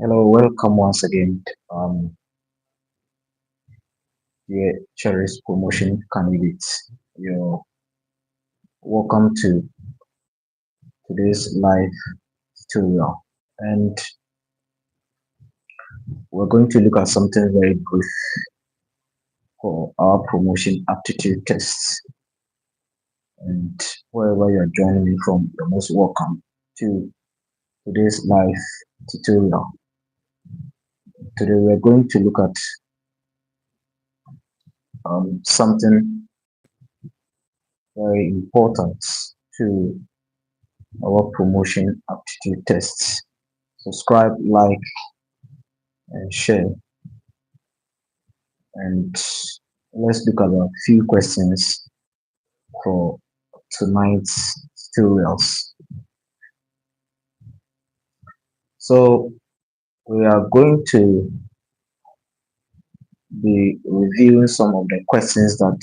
Hello, welcome once again, dear cherished promotion candidates. You're welcome to today's live tutorial, and we're going to look at something very brief for our promotion aptitude tests. And wherever you're joining me from, you're most welcome to today's live tutorial. Today, we're going to look at something very important to our promotion aptitude tests. Subscribe, like, and share. And let's look at a few questions for tonight's tutorials. So we are going to be reviewing some of the questions that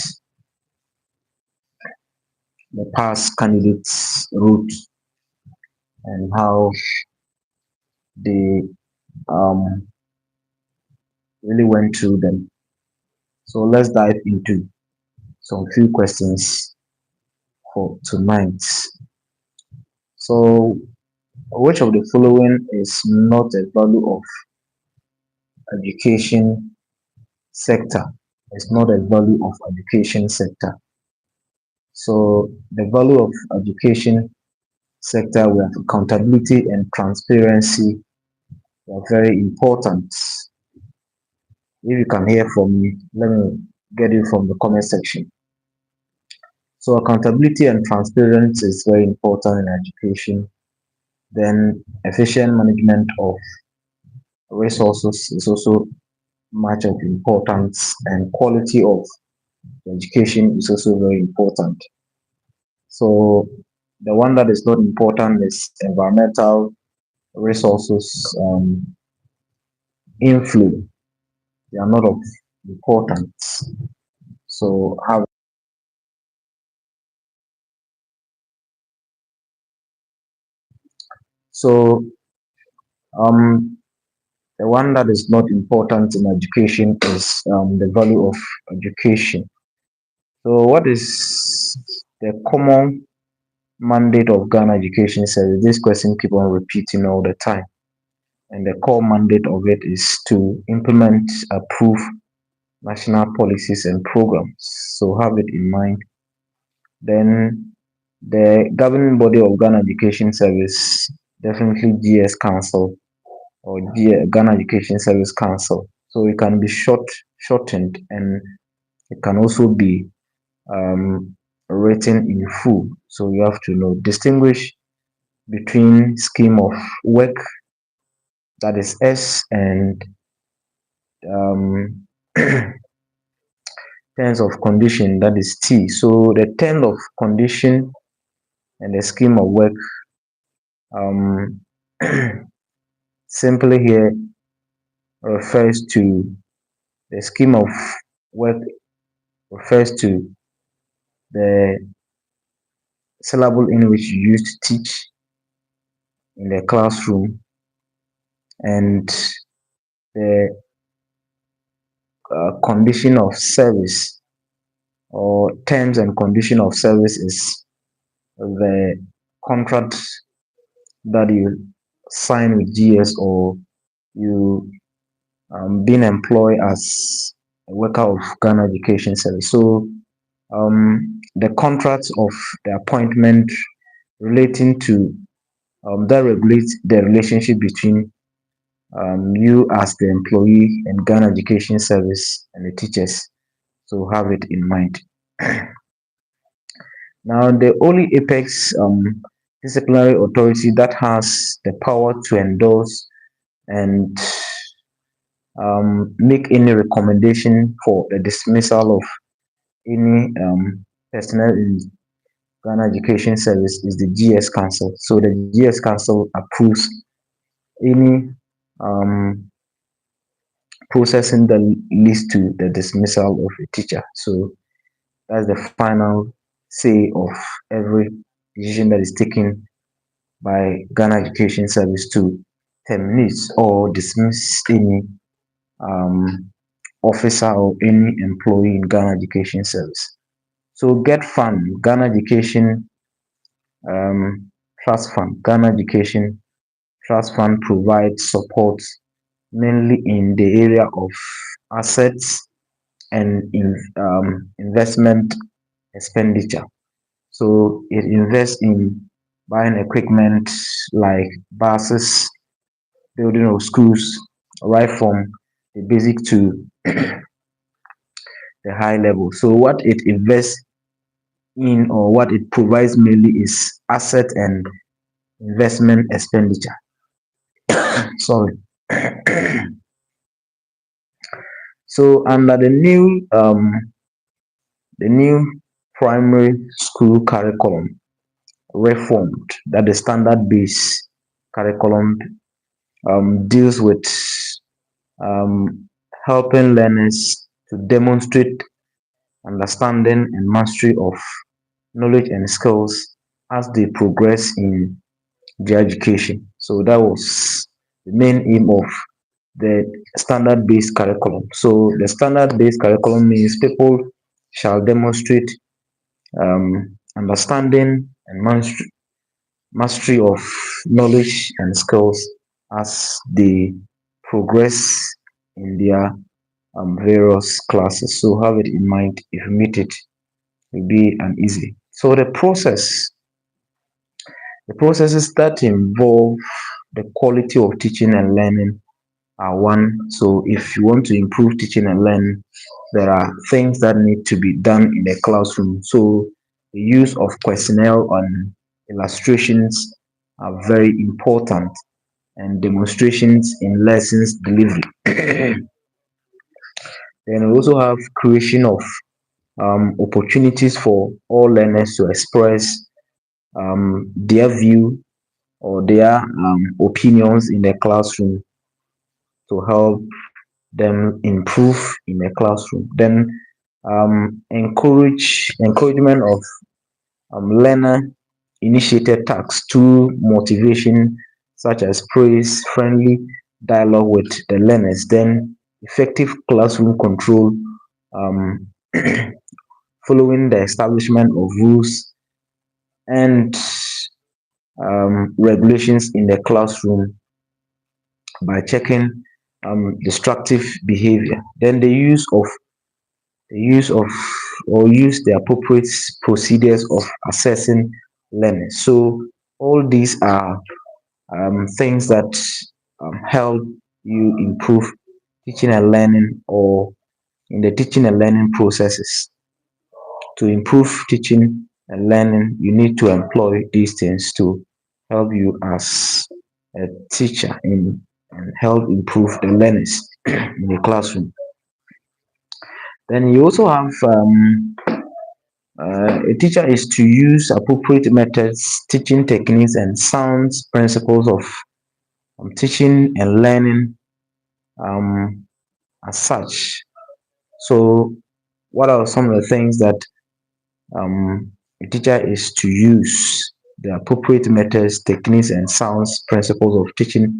the past candidates wrote and how they um, really went through them. So let's dive into some few questions for tonight. So which of the following is not a value of education sector? It's not a value of education sector. So the value of education sector, we have accountability and transparency. They are very important. If you can hear from me, let me get it from the comment section. So accountability and transparency is very important in education. Then efficient management of resources is also much of importance, and quality of education is also very important. So the one that is not important is environmental resources inflow. They are not of importance. So how so um the one that is not important in education is the value of education. So what is the common mandate of Ghana Education Service? This question keep on repeating all the time. And the core mandate of it is to implement, approve national policies and programs. So have it in mind. Then the governing body of Ghana Education Service, definitely GS Council or Ghana Education Service Council. So it can be shortened, and it can also be written in full. So you have to know distinguish between scheme of work, that is S, and um, terms of condition, that is T. So the term of condition and the scheme of work, um, simply here refers to the scheme of work refers to the syllable in which you use to teach in the classroom, and the condition of service or terms and condition of service is the contract that you sign with GS, or you being employed as a worker of Ghana Education Service. So the contract of the appointment relating to that regulates the relationship between you as the employee and Ghana Education Service and the teachers. So have it in mind. Now, the only apex disciplinary authority that has the power to endorse and make any recommendation for the dismissal of any personnel in Ghana Education Service is the GS Council. So the GS Council approves any processing that leads to the dismissal of a teacher. So that's the final say of every decision that is taken by Ghana Education Service to terminates or dismiss any officer or any employee in Ghana Education Service. So get fund, Ghana Education Trust Fund. Ghana Education Trust Fund provides support mainly in the area of assets and investment expenditure. So it invests in buying equipment like buses, building of schools, right from the basic to the high level. So what it invests in or what it provides mainly is asset and investment expenditure. Sorry. So under the new primary school curriculum reformed, that the standard based curriculum deals with um, helping learners to demonstrate understanding and mastery of knowledge and skills as they progress in their education. So that was the main aim of the standard based curriculum. So the standard based curriculum means people shall demonstrate understanding and mastery of knowledge and skills as they progress in their various classes. So have it in mind. If you meet it, it will be an easy. So the processes that involve the quality of teaching and learning are one. So if you want to improve teaching and learning, there are things that need to be done in the classroom. So the use of questionnaire and illustrations are very important, and demonstrations in lessons delivery. Then we also have creation of opportunities for all learners to express their view or their opinions in the classroom to help them improve in the classroom. Then encouragement of learner initiated tasks through motivation such as praise, friendly dialogue with the learners. Then effective classroom control um, following the establishment of rules and regulations in the classroom by checking destructive behavior. Then the use of or use the appropriate procedures of assessing learning. So all these are things that help you improve teaching and learning or in the teaching and learning processes. To improve teaching and learning, you need to employ these things to help you as a teacher in and help improve the learners in the classroom. Then you also have a teacher is to use appropriate methods, teaching techniques, and sound principles of teaching and learning um, as such. So, what are some of the things that a teacher is to use? The appropriate methods, techniques, and sounds principles of teaching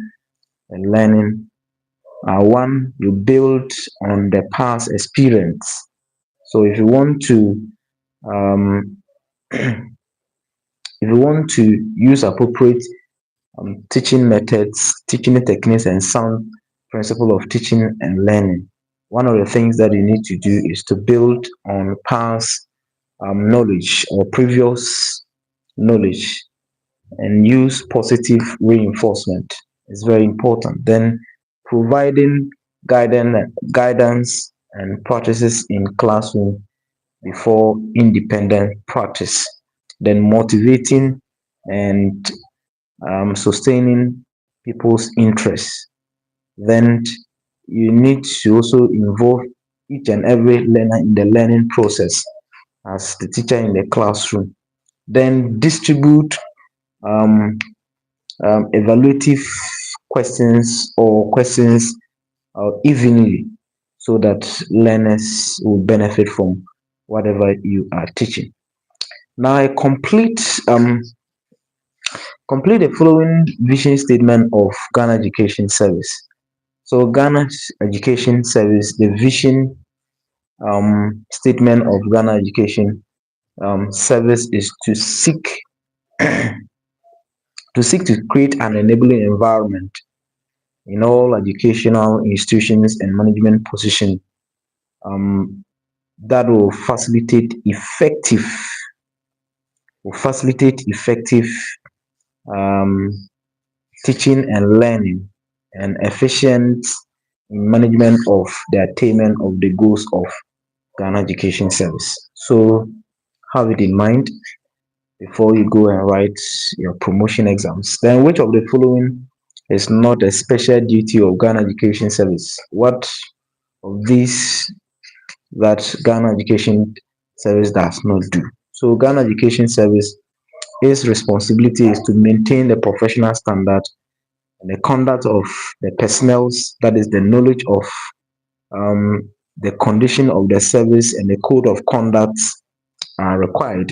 and learning. One, you build on the past experience. So, um, if you want to use appropriate teaching methods, teaching techniques, and sound principle of teaching and learning, one of the things that you need to do is to build on past knowledge or previous knowledge and use positive reinforcement. It's very important. Then providing guidance and practices in classroom before independent practice. Then motivating and sustaining people's interests. Then you need to also involve each and every learner in the learning process as the teacher in the classroom. Then distribute um, evaluative questions or questions evenly so that learners will benefit from whatever you are teaching. Now, a complete Complete the following vision statement of Ghana Education Service. So Ghana's Education Service, the vision statement of Ghana Education Service is to create an enabling environment in all educational institutions and management positions um, that will facilitate effective um, teaching and learning and efficient in management of the attainment of the goals of Ghana Education Service. So have it in mind before you go and write your promotion exams. Then which of the following is not a special duty of Ghana Education Service? What of these that Ghana Education Service does not do? So Ghana Education Service, its responsibility is to maintain the professional standard and the conduct of the personnel, that is the knowledge of the condition of the service and the code of conduct are required.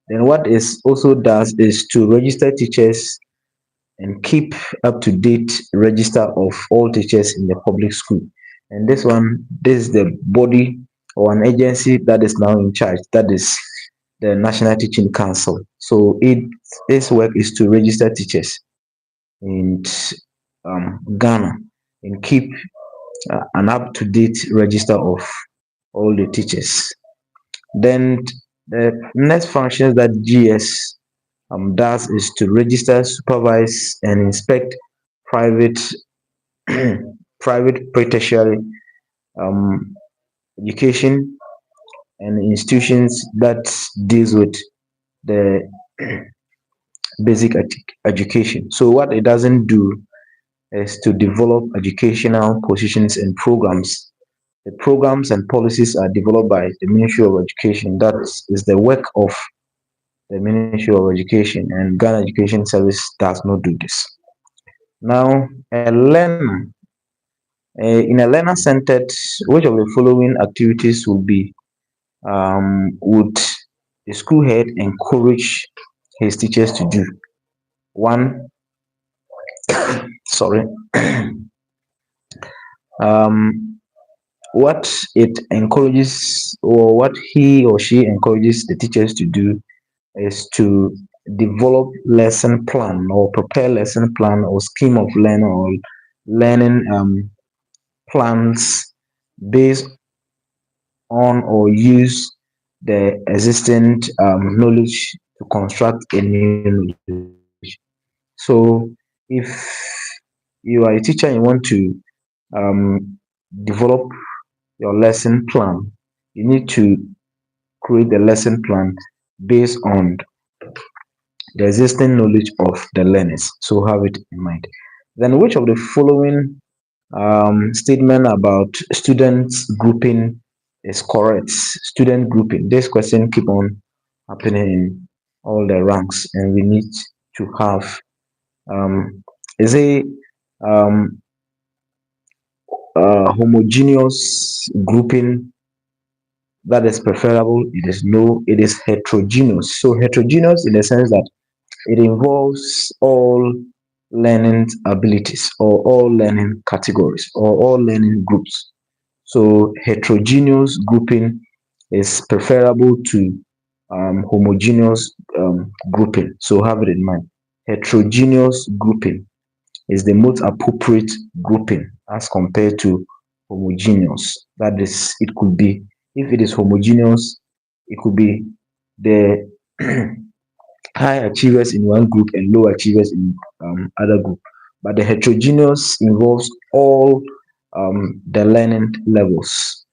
Then what is also does is to register teachers and keep up to date register of all teachers in the public school. And this is the body or an agency that is now in charge, that is the National Teaching Council. So its work is to register teachers in Ghana and keep an up to date register of all the teachers. Then the next functions that GS does is to register, supervise, and inspect private private pre-tertiary um, education and institutions that deals with the basic education. So what it doesn't do is to develop educational positions and programs. The programs and policies are developed by the Ministry of Education. That is the work of the Ministry of Education, and Ghana Education Service does not do this. Now, in a learner-centered, which of the following activities would the school head encourage his teachers to do? One, sorry, what it encourages or what he or she encourages the teachers to do is to develop lesson plan or prepare lesson plan or scheme of learning or learning plans based on or use the existing knowledge to construct a new knowledge. So if you are a teacher and you want to develop your lesson plan, you need to create the lesson plan based on the existing knowledge of the learners. So have it in mind. Then which of the following statement about students grouping is correct? Student grouping. This question keep on happening in all the ranks, and we need to have is a um, homogeneous grouping that is preferable. It is no, it is heterogeneous. So heterogeneous in the sense that it involves all learning abilities or all learning categories or all learning groups. So heterogeneous grouping is preferable to homogeneous grouping. So have it in mind. Heterogeneous grouping is the most appropriate grouping as compared to homogeneous. That is, it could be, if it is homogeneous, it could be the high achievers in one group and low achievers in other group. But the heterogeneous involves all the learning levels.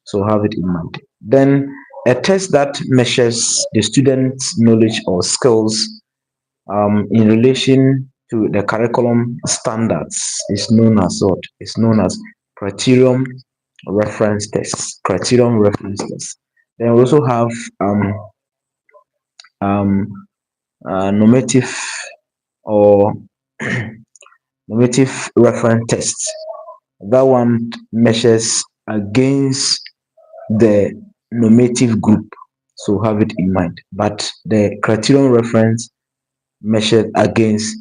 So have it in mind. Then a test that measures the student's knowledge or skills in relation to the curriculum standards is known as what? Is known as criterion reference test. Criterion reference test. Then we also have um, normative or normative reference test. That one measures against the normative group. So have it in mind. But the criterion reference measured against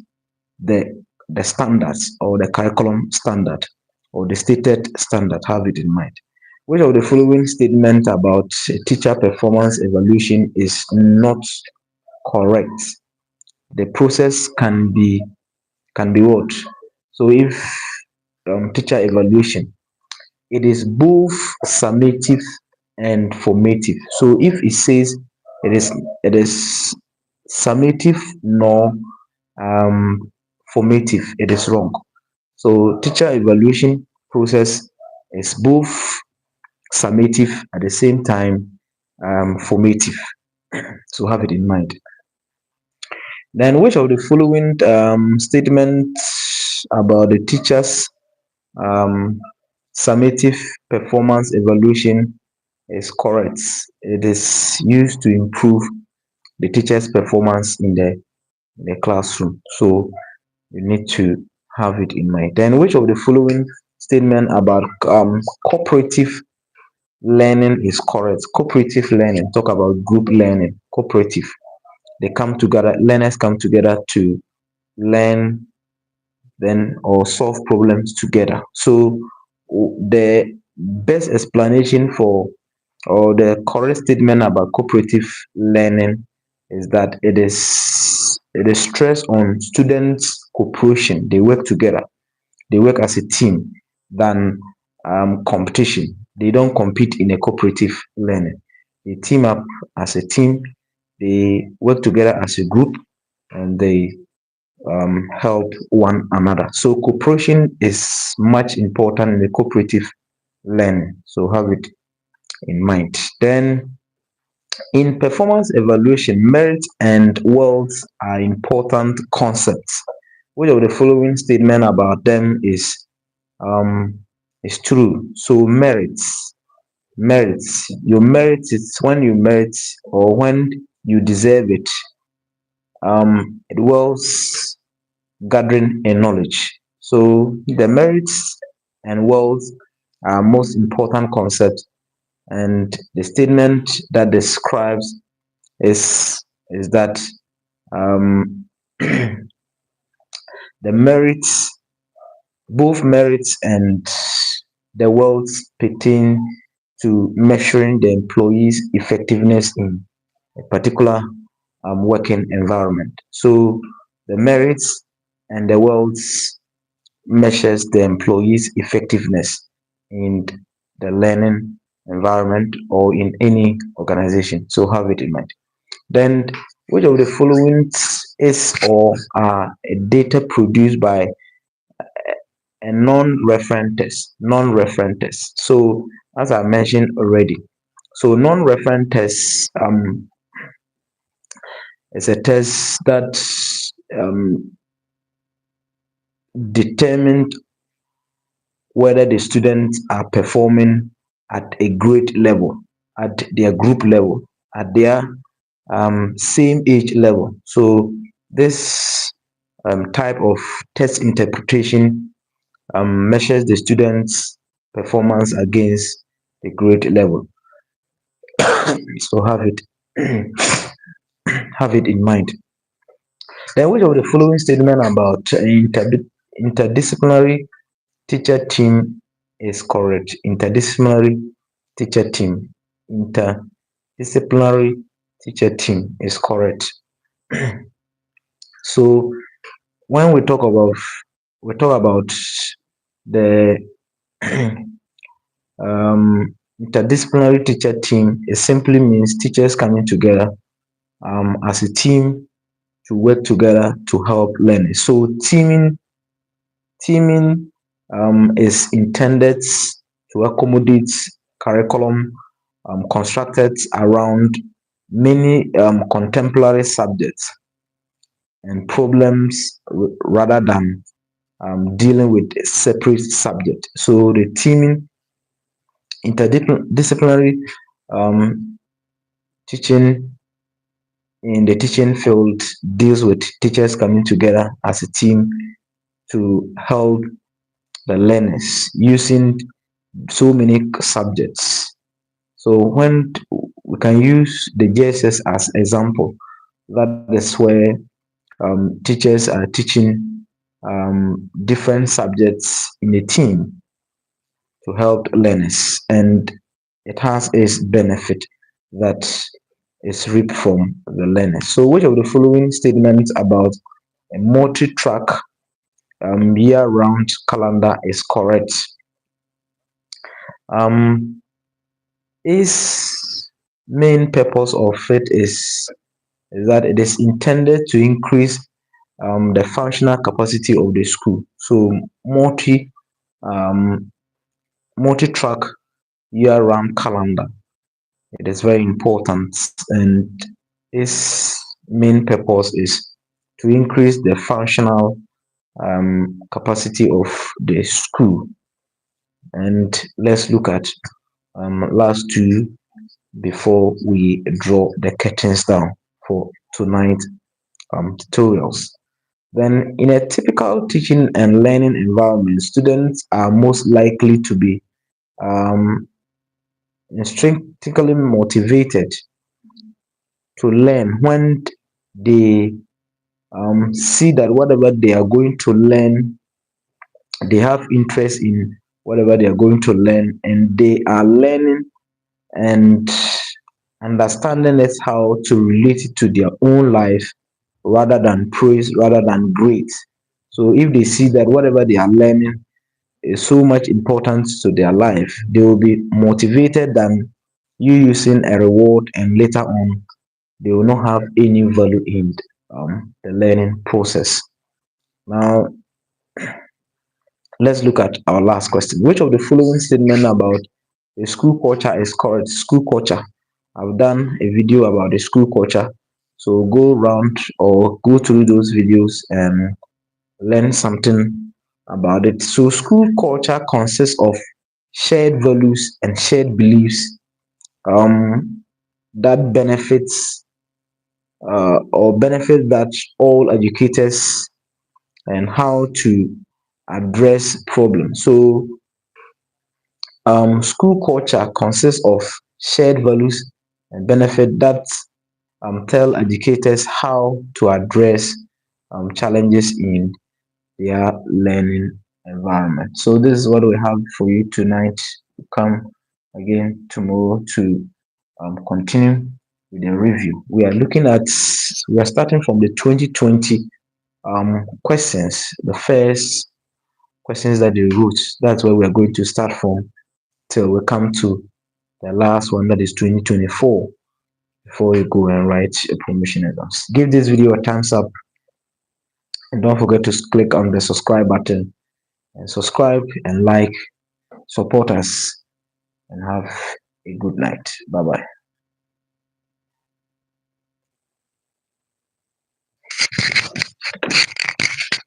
the standards or the curriculum standard or the stated standard. Have it in mind. Which of the following statement about teacher performance evaluation is not correct? The process can be what? So if teacher evaluation, it is both summative and formative. So if it says it is summative nor formative, it is wrong. So teacher evaluation process is both summative at the same time formative. So have it in mind. Then which of the following statements about the teacher's um, summative performance evaluation is correct? It is used to improve the teacher's performance in the classroom. So you need to have it in mind. Then which of the following statement about cooperative learning is correct? Cooperative learning, talk about group learning. Cooperative, they come together, learners come together to learn then or solve problems together. So the best explanation for or the correct statement about cooperative learning is that it is stress on students cooperation. They work together, they work as a team than competition. They don't compete in a cooperative learning. They team up as a team, they work together as a group, and they help one another. So cooperation is much important in the cooperative learning. So have it in mind. Then in performance evaluation, merit and wealth are important concepts. Which of the following statement about them um is true? So merits, your merit is when you merit or when you deserve it. It was gathering a knowledge. So the merits and wealth are most important concepts, and the statement that describes is that um, the merits, both merits and the wealth pertain to measuring the employee's effectiveness in a particular working environment. So the merits and the wealth measures the employee's effectiveness in the learning environment or in any organization. So have it in mind. Then, which of the following is or are a data produced by a non-referent test? Non-referent test. So, as I mentioned already, so non-referent test is a test that determined whether the students are performing at a grade level, at their group level, at their same age level. So this type of test interpretation measures the students' performance against the grade level. So have it in mind. Then which of the following statement about interdisciplinary teacher team is correct? Interdisciplinary teacher team. Interdisciplinary teacher team is correct. So when we talk about the interdisciplinary teacher team, it simply means teachers coming together as a team to work together to help learners. So teaming is intended to accommodate curriculum constructed around many contemporary subjects and problems rather than dealing with a separate subject. So the teaming, interdisciplinary teaching in the teaching field deals with teachers coming together as a team to help the learners using so many subjects. So when we can use the JSS as example, that is where teachers are teaching different subjects in a team to help learners, and it has its benefit that is reaped from the learners. So, which of the following statements about a multi-track year-round calendar is correct? Its main purpose of it is that it is intended to increase the functional capacity of the school. So um, multi-track year-round calendar, it is very important, and its main purpose is to increase the functional capacity of the school. And let's look at last two before we draw the curtains down for tonight's tutorials. Then, in a typical teaching and learning environment, students are most likely to be intrinsically motivated to learn when they see that whatever they are going to learn, they have interest in whatever they are going to learn, and they are learning and understanding it how to relate it to their own life rather than praise, rather than grade. So if they see that whatever they are learning is so much important to their life, they will be motivated than you using a reward, and later on they will not have any value in the learning process. Now, let's look at our last question. Which of the following statement about the school culture is correct? School culture. I've done a video about the school culture. So go around or go through those videos and learn something about it. So school culture consists of shared values and shared beliefs that benefits or benefit that all educators and how to address problems. So school culture consists of shared values and benefit that tell educators how to address challenges in their learning environment. So this is what we have for you tonight. Come again tomorrow to continue with the review. We are starting from the 2020 questions, the first questions that they wrote. That's where we are going to start from till we come to the last one, that is 2024, before you go and write a promotion exams. Give this video a thumbs up, and don't forget to click on the subscribe button and subscribe and like, support us, and have a good night. Bye bye.